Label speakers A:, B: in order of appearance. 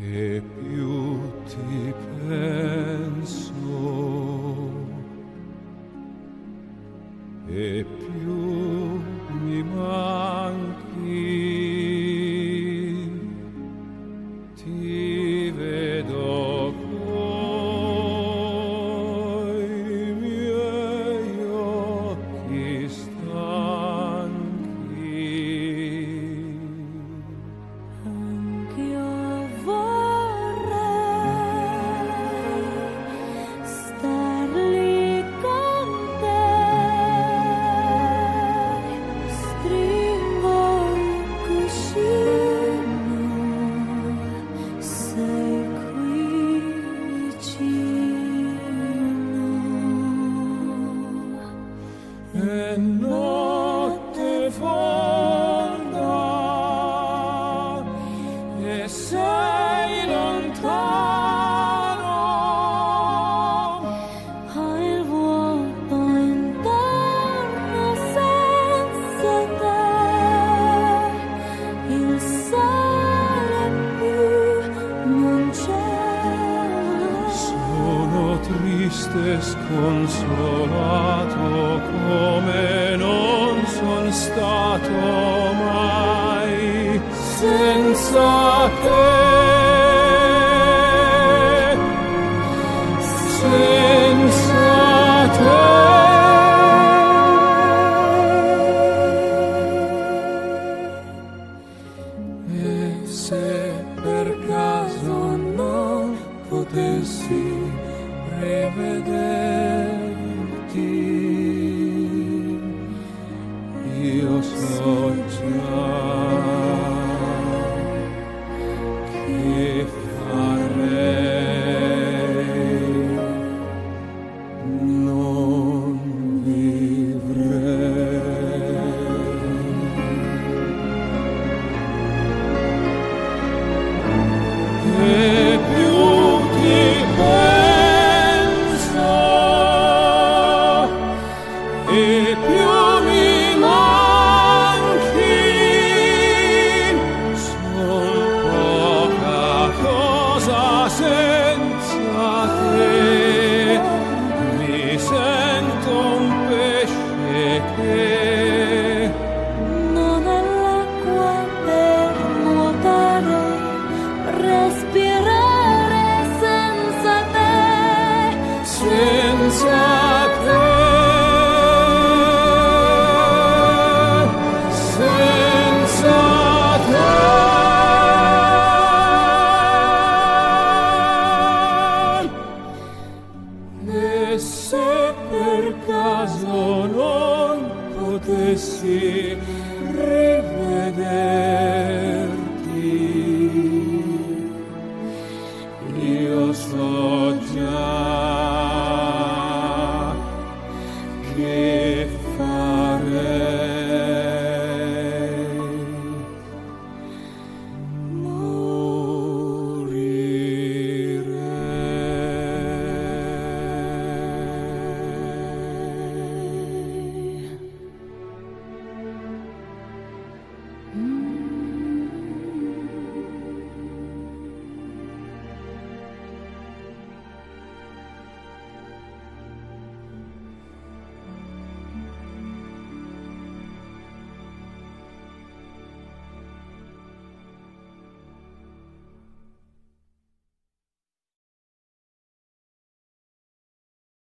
A: e più ti penso e più mi manchi, ti vedo coi miei occhi stanchi.
B: Anch'io vorrei star lì con te, stringo il cuscino, sei qui vicino.
A: E notte fonda e sei lontano,
B: Ho il vuoto intorno senza te, il sole più non c'è.
A: sono triste e sconsolato come non son stato mai senza te, senza te. E se per caso non potessi rivederti, io so già che farei, non vivrei. E più ti penso e più mi manchi, son poca cosa senza te, mi sento un pesce che
B: Non ho l'acqua per nuotare, respirare senza te,
A: senza te, senza te. E se per caso non potessi rivedere